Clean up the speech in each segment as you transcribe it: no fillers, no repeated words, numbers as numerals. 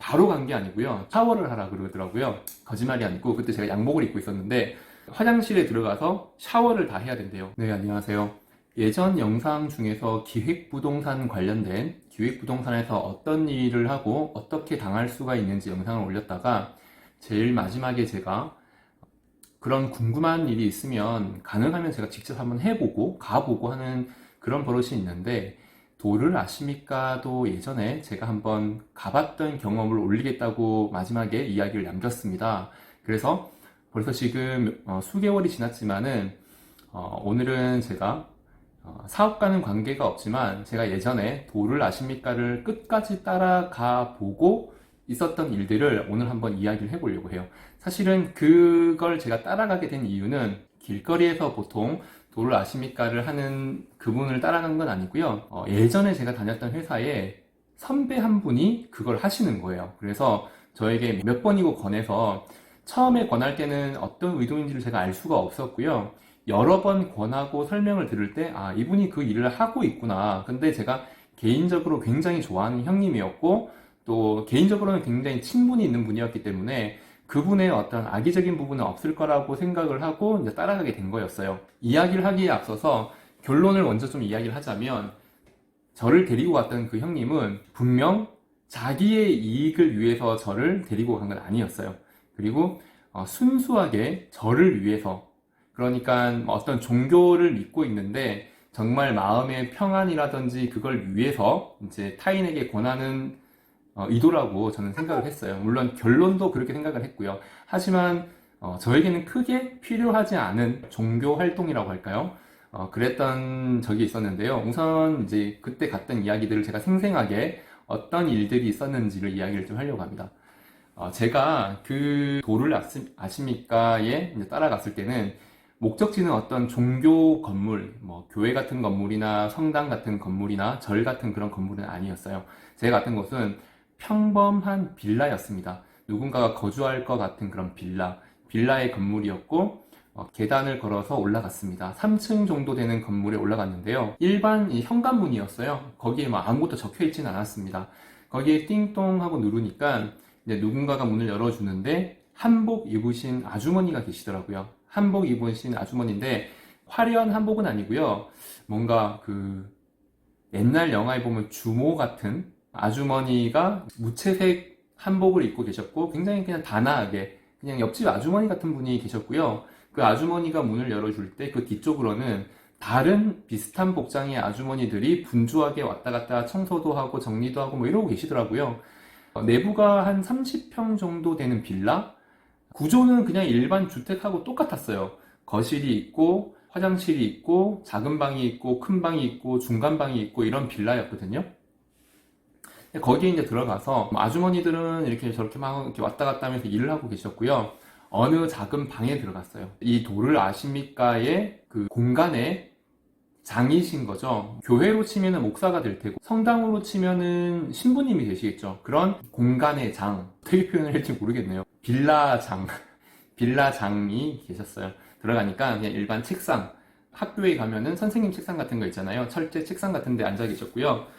바로 간 게 아니고요. 샤워를 하라 그러더라고요. 거짓말이 아니고 그때 제가 양복을 입고 있었는데 화장실에 들어가서 샤워를 다 해야 된대요. 네, 안녕하세요. 예전 영상 중에서 기획부동산 관련된 기획부동산에서 어떤 일을 하고 어떻게 당할 수가 있는지 영상을 올렸다가 제일 마지막에 제가 그런 궁금한 일이 있으면 가능하면 제가 직접 한번 해보고 가보고 하는 그런 버릇이 있는데 도를 아십니까도 예전에 제가 한번 가봤던 경험을 올리겠다고 마지막에 이야기를 남겼습니다. 그래서 벌써 지금 수개월이 지났지만은 오늘은 제가 사업과는 관계가 없지만 제가 예전에 도를 아십니까를 끝까지 따라가 보고 있었던 일들을 오늘 한번 이야기를 해보려고 해요. 사실은 그걸 제가 따라가게 된 이유는 길거리에서 보통 도를 아십니까를 하는 그분을 따라간 건 아니고요. 예전에 제가 다녔던 회사에 선배 한 분이 그걸 하시는 거예요. 그래서 저에게 몇 번이고 권해서 처음에 권할 때는 어떤 의도인지를 제가 알 수가 없었고요. 여러 번 권하고 설명을 들을 때, 아, 이분이 그 일을 하고 있구나. 근데 제가 개인적으로 굉장히 좋아하는 형님이었고, 또 개인적으로는 굉장히 친분이 있는 분이었기 때문에 그분의 어떤 악의적인 부분은 없을 거라고 생각을 하고 이제 따라가게 된 거였어요. 이야기를 하기에 앞서서 결론을 먼저 좀 이야기를 하자면 저를 데리고 갔던 그 형님은 분명 자기의 이익을 위해서 저를 데리고 간 건 아니었어요. 그리고 순수하게 저를 위해서, 그러니까 어떤 종교를 믿고 있는데 정말 마음의 평안이라든지 그걸 위해서 이제 타인에게 권하는 의도라고 저는 생각을 했어요. 물론 결론도 그렇게 생각을 했고요. 하지만 저에게는 크게 필요하지 않은 종교 활동이라고 할까요? 그랬던 적이 있었는데요. 우선 이제 그때 갔던 이야기들을 제가 생생하게 어떤 일들이 있었는지를 이야기를 좀 하려고 합니다. 제가 그 도를 아십니까에 이제 따라갔을 때는 목적지는 어떤 종교 건물, 뭐 교회 같은 건물이나 성당 같은 건물이나 절 같은 그런 건물은 아니었어요. 제가 갔던 곳은 평범한 빌라였습니다. 누군가가 거주할 것 같은 그런 빌라의 건물이었고 계단을 걸어서 올라갔습니다. 3층 정도 되는 건물에 올라갔는데요. 일반 이 현관문이었어요. 거기에 막 아무것도 적혀 있지는 않았습니다. 거기에 띵동 하고 누르니까 이제 누군가가 문을 열어주는데 한복 입으신 아주머니가 계시더라고요. 한복 입으신 아주머니인데 화려한 한복은 아니고요. 뭔가 그 옛날 영화에 보면 주모 같은 아주머니가 무채색 한복을 입고 계셨고 굉장히 그냥 단아하게 그냥 옆집 아주머니 같은 분이 계셨고요. 그 아주머니가 문을 열어줄 때 그 뒤쪽으로는 다른 비슷한 복장의 아주머니들이 분주하게 왔다 갔다 청소도 하고 정리도 하고 뭐 이러고 계시더라고요. 내부가 한 30평 정도 되는 빌라? 구조는 그냥 일반 주택하고 똑같았어요. 거실이 있고 화장실이 있고 작은 방이 있고 큰 방이 있고 중간 방이 있고 이런 빌라였거든요. 거기에 이제 들어가서 아주머니들은 이렇게 저렇게 막 이렇게 왔다 갔다 하면서 일을 하고 계셨고요. 어느 작은 방에 들어갔어요. 이 도를 아십니까의 그 공간에 장이신 거죠. 교회로 치면은 목사가 될 테고 성당으로 치면은 신부님이 되시겠죠. 그런 공간의 장, 어떻게 표현을 할지 모르겠네요. 빌라장이 계셨어요. 들어가니까 그냥 일반 책상, 학교에 가면은 선생님 책상 같은 거 있잖아요. 철제 책상 같은 데 앉아 계셨고요.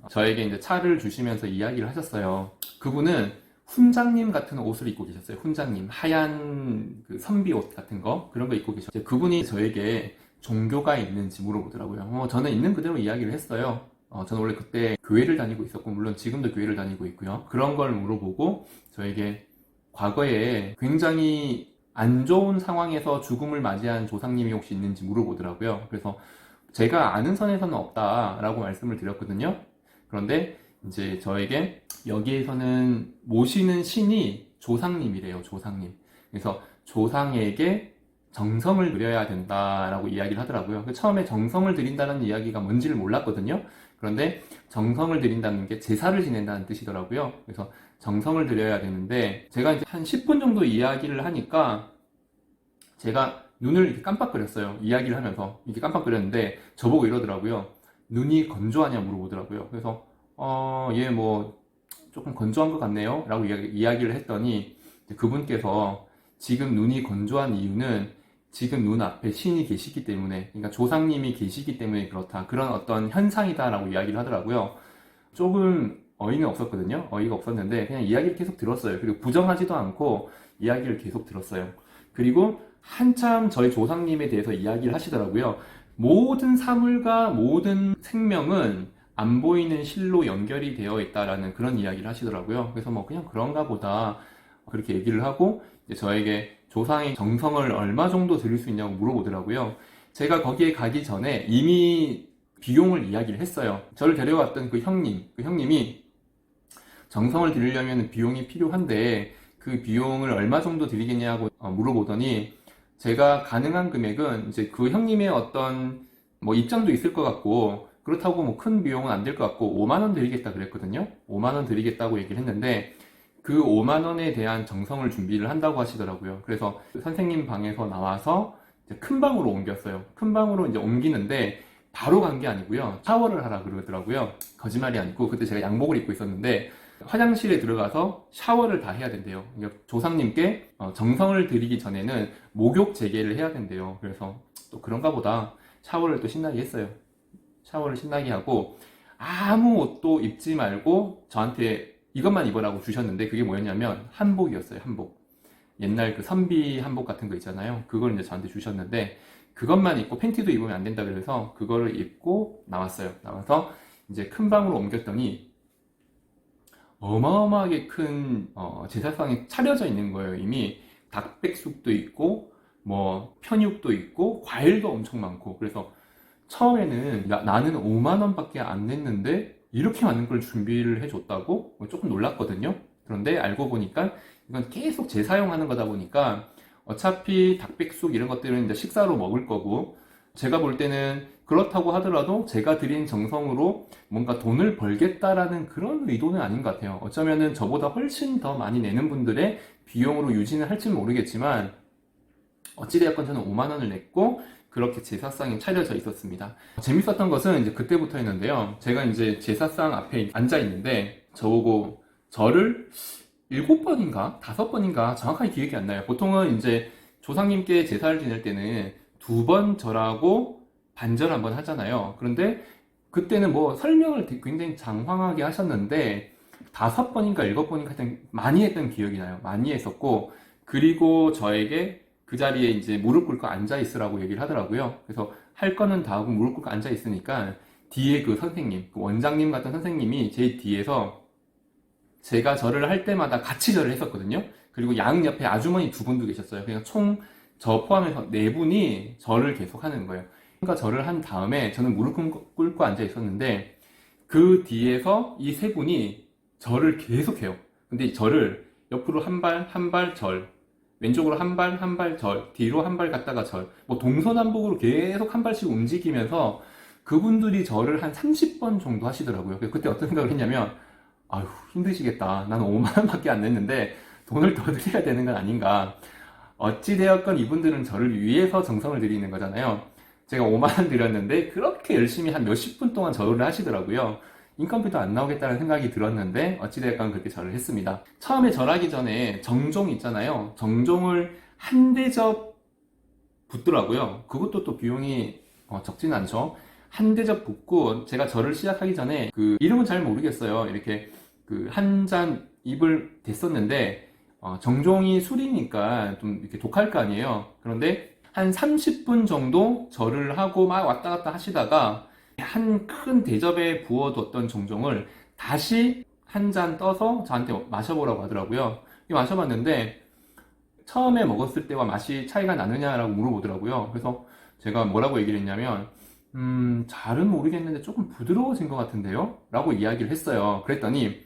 저에게 이제 차를 주시면서 이야기를 하셨어요. 그분은 훈장님 같은 옷을 입고 계셨어요. 훈장님, 하얀 그 선비 옷 같은 거, 그런 거 입고 계셨어요. 그분이 저에게 종교가 있는지 물어보더라고요. 저는 있는 그대로 이야기를 했어요. 저는 원래 그때 교회를 다니고 있었고, 물론 지금도 교회를 다니고 있고요. 그런 걸 물어보고 저에게 과거에 굉장히 안 좋은 상황에서 죽음을 맞이한 조상님이 혹시 있는지 물어보더라고요. 그래서 제가 아는 선에서는 없다라고 말씀을 드렸거든요. 그런데 이제 저에게 여기에서는 모시는 신이 조상님이래요, 조상님. 그래서 조상에게 정성을 드려야 된다라고 이야기를 하더라고요. 처음에 정성을 드린다는 이야기가 뭔지를 몰랐거든요. 그런데 정성을 드린다는 게 제사를 지낸다는 뜻이더라고요. 그래서 정성을 드려야 되는데 제가 이제 한 10분 정도 이야기를 하니까 제가 눈을 이렇게 깜빡거렸어요. 이야기를 하면서 이렇게 깜빡거렸는데 저보고 이러더라고요. 눈이 건조하냐 물어보더라고요. 그래서 얘 뭐 조금 건조한 것 같네요 라고 이야기를 했더니 그분께서 지금 눈이 건조한 이유는 지금 눈앞에 신이 계시기 때문에, 그러니까 조상님이 계시기 때문에 그렇다, 그런 어떤 현상이다 라고 이야기를 하더라고요. 조금 어이는 없었거든요. 어이가 없었는데 그냥 이야기를 계속 들었어요. 그리고 부정하지도 않고 이야기를 계속 들었어요. 그리고 한참 저희 조상님에 대해서 이야기를 하시더라고요. 모든 사물과 모든 생명은 안 보이는 실로 연결이 되어 있다라는 그런 이야기를 하시더라고요. 그래서 뭐 그냥 그런가 보다 그렇게 얘기를 하고 이제 저에게 조상의 정성을 얼마 정도 드릴 수 있냐고 물어보더라고요. 제가 거기에 가기 전에 이미 비용을 이야기를 했어요. 저를 데려왔던 그 형님이 정성을 들이려면 비용이 필요한데 그 비용을 얼마 정도 드리겠냐고 물어보더니 제가 가능한 금액은 이제 그 형님의 어떤 뭐 입장도 있을 것 같고 그렇다고 뭐 큰 비용은 안 될 것 같고 5만 원 드리겠다 그랬거든요. 5만 원 드리겠다고 얘기를 했는데 그 5만 원에 대한 정성을 준비를 한다고 하시더라고요. 그래서 선생님 방에서 나와서 이제 큰 방으로 옮겼어요. 큰 방으로 이제 옮기는데 바로 간 게 아니고요. 샤워를 하라 그러더라고요. 거짓말이 아니고 그때 제가 양복을 입고 있었는데 화장실에 들어가서 샤워를 다 해야 된대요. 그러니까 조상님께 정성을 드리기 전에는 목욕 재개를 해야 된대요. 그래서 또 그런가 보다 샤워를 또 신나게 했어요. 샤워를 신나게 하고 아무 옷도 입지 말고 저한테 이것만 입으라고 주셨는데 그게 뭐였냐면 한복이었어요. 한복. 옛날 그 선비 한복 같은 거 있잖아요. 그걸 이제 저한테 주셨는데 그것만 입고 팬티도 입으면 안 된다 그래서 그거를 입고 나왔어요. 나와서 이제 큰 방으로 옮겼더니 어마어마하게 큰 제사상이 차려져 있는 거예요. 이미 닭백숙도 있고 뭐 편육도 있고 과일도 엄청 많고 그래서 처음에는 나는 5만 원밖에 안 냈는데 이렇게 많은 걸 준비를 해줬다고 조금 놀랐거든요. 그런데 알고 보니까 이건 계속 재사용하는 거다 보니까 어차피 닭백숙 이런 것들은 이제 식사로 먹을 거고 제가 볼 때는 그렇다고 하더라도 제가 드린 정성으로 뭔가 돈을 벌겠다라는 그런 의도는 아닌 것 같아요. 어쩌면은 저보다 훨씬 더 많이 내는 분들의 비용으로 유지는 할지는 모르겠지만 어찌되었건 저는 5만 원을 냈고 그렇게 제사상이 차려져 있었습니다. 재밌었던 것은 이제 그때부터였는데요. 제가 이제 제사상 앞에 앉아 있는데 저보고 절을 7번인가 5번인가 정확하게 기억이 안 나요. 보통은 이제 조상님께 제사를 지낼 때는 2번 절하고 반절 한번 하잖아요. 그런데 그때는 뭐 설명을 굉장히 장황하게 하셨는데 5번인가 7번인가 하여튼 많이 했던 기억이 나요. 많이 했었고 그리고 저에게 그 자리에 이제 무릎 꿇고 앉아 있으라고 얘기를 하더라고요. 그래서 할 거는 다 하고 무릎 꿇고 앉아 있으니까 뒤에 그 선생님, 그 원장님 같은 선생님이 제 뒤에서 제가 절을 할 때마다 같이 절을 했었거든요. 그리고 양 옆에 아주머니 2분도 계셨어요. 그냥 총 저 포함해서 4분이 절을 계속 하는 거예요. 그러니까 절을 한 다음에 저는 무릎 꿇고 앉아 있었는데 그 뒤에서 이 3분이 절을 계속 해요. 근데 절을 옆으로 한 발, 한 발 절, 왼쪽으로 한 발, 한 발 절, 뒤로 한 발 갔다가 절, 뭐 동서남북으로 계속 한 발씩 움직이면서 그분들이 절을 한 30번 정도 하시더라고요. 그때 어떤 생각을 했냐면 아휴 힘드시겠다. 나는 5만 원밖에 안 냈는데 돈을 더 드려야 되는 건 아닌가. 어찌되었건 이분들은 저를 위해서 정성을 들이는 거잖아요. 제가 5만 원 드렸는데 그렇게 열심히 한 몇십 분 동안 절을 하시더라고요. 인건비도 안 나오겠다는 생각이 들었는데 어찌되었건 그렇게 절을 했습니다. 처음에 절하기 전에 정종 있잖아요. 정종을 한 대접 붓더라고요. 그것도 또 비용이 적진 않죠. 한 대접 붓고 제가 절을 시작하기 전에 그 이름은 잘 모르겠어요. 이렇게 그 한 잔 입을 댔었는데 정종이 술이니까 좀 이렇게 독할 거 아니에요. 그런데 한 30분 정도 절을 하고 막 왔다 갔다 하시다가 한 큰 대접에 부어뒀던 정종을 다시 한 잔 떠서 저한테 마셔보라고 하더라고요. 마셔봤는데 처음에 먹었을 때와 맛이 차이가 나느냐라고 물어보더라고요. 그래서 제가 뭐라고 얘기를 했냐면 잘은 모르겠는데 조금 부드러워진 것 같은데요? 라고 이야기를 했어요. 그랬더니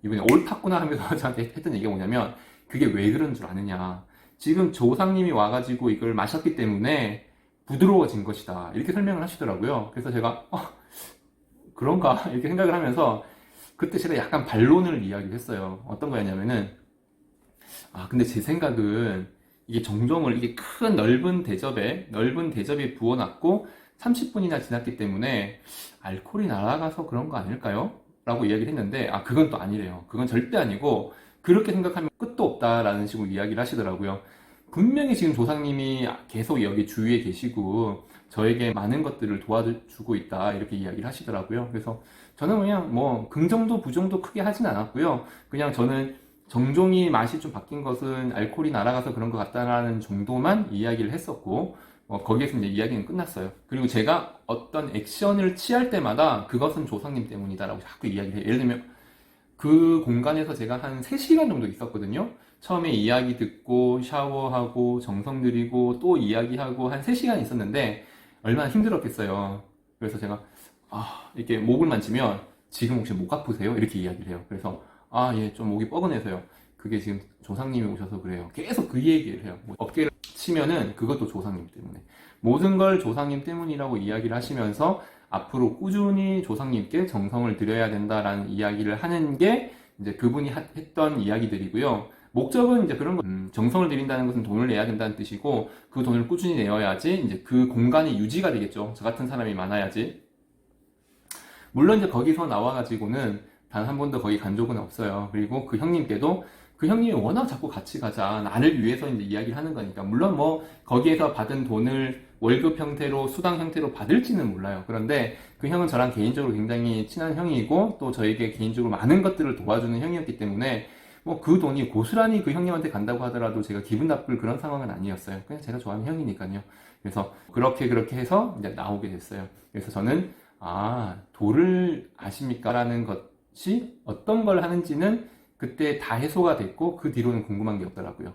이분이 옳았구나 하면서 저한테 했던 얘기가 뭐냐면 그게 왜 그런 줄 아느냐. 지금 조상님이 와가지고 이걸 마셨기 때문에 부드러워진 것이다. 이렇게 설명을 하시더라고요. 그래서 제가 그런가? 이렇게 생각을 하면서 그때 제가 약간 반론을 이야기를 했어요. 어떤 거였냐면은 근데 제 생각은 이게 정종을 이게 큰 넓은 대접에 부어놨고 30분이나 지났기 때문에 알코올이 날아가서 그런 거 아닐까요? 라고 이야기를 했는데 그건 또 아니래요. 그건 절대 아니고 그렇게 생각하면 끝도 없다라는 식으로 이야기를 하시더라고요. 분명히 지금 조상님이 계속 여기 주위에 계시고 저에게 많은 것들을 도와주고 있다 이렇게 이야기를 하시더라고요. 그래서 저는 그냥 뭐 긍정도 부정도 크게 하진 않았고요. 그냥 저는 정종이 맛이 좀 바뀐 것은 알코올이 날아가서 그런 것 같다라는 정도만 이야기를 했었고 거기에서 이제 이야기는 끝났어요. 그리고 제가 어떤 액션을 취할 때마다 그것은 조상님 때문이다라고 자꾸 이야기를 해요. 예를 들면 그 공간에서 제가 한 3시간 정도 있었거든요. 처음에 이야기 듣고 샤워하고 정성 들이고 또 이야기하고 한 3시간 있었는데 얼마나 힘들었겠어요. 그래서 제가 이렇게 목을 만지면 지금 혹시 목 아프세요? 이렇게 이야기를 해요. 그래서 예, 좀 목이 뻐근해서요. 그게 지금 조상님이 오셔서 그래요. 계속 그 얘기를 해요. 뭐 어깨를 치면은 그것도 조상님 때문에. 모든 걸 조상님 때문이라고 이야기를 하시면서 앞으로 꾸준히 조상님께 정성을 들여야 된다라는 이야기를 하는 게 이제 그분이 했던 이야기들이고요. 목적은 이제 그런 거, 정성을 들인다는 것은 돈을 내야 된다는 뜻이고, 그 돈을 꾸준히 내어야지 이제 그 공간이 유지가 되겠죠. 저 같은 사람이 많아야지. 물론 이제 거기서 나와가지고는 단 한 번도 거기 간 적은 없어요. 그리고 그 형님께도 그 형님이 워낙 자꾸 같이 가자. 나를 위해서 이제 이야기를 하는 거니까. 물론 뭐 거기에서 받은 돈을 월급 형태로, 수당 형태로 받을지는 몰라요. 그런데 그 형은 저랑 개인적으로 굉장히 친한 형이고 또 저에게 개인적으로 많은 것들을 도와주는 형이었기 때문에 뭐 그 돈이 고스란히 그 형님한테 간다고 하더라도 제가 기분 나쁠 그런 상황은 아니었어요. 그냥 제가 좋아하는 형이니까요. 그래서 그렇게 해서 이제 나오게 됐어요. 그래서 저는 도를 아십니까? 라는 것이 어떤 걸 하는지는 그때 다 해소가 됐고 그 뒤로는 궁금한 게 없더라고요.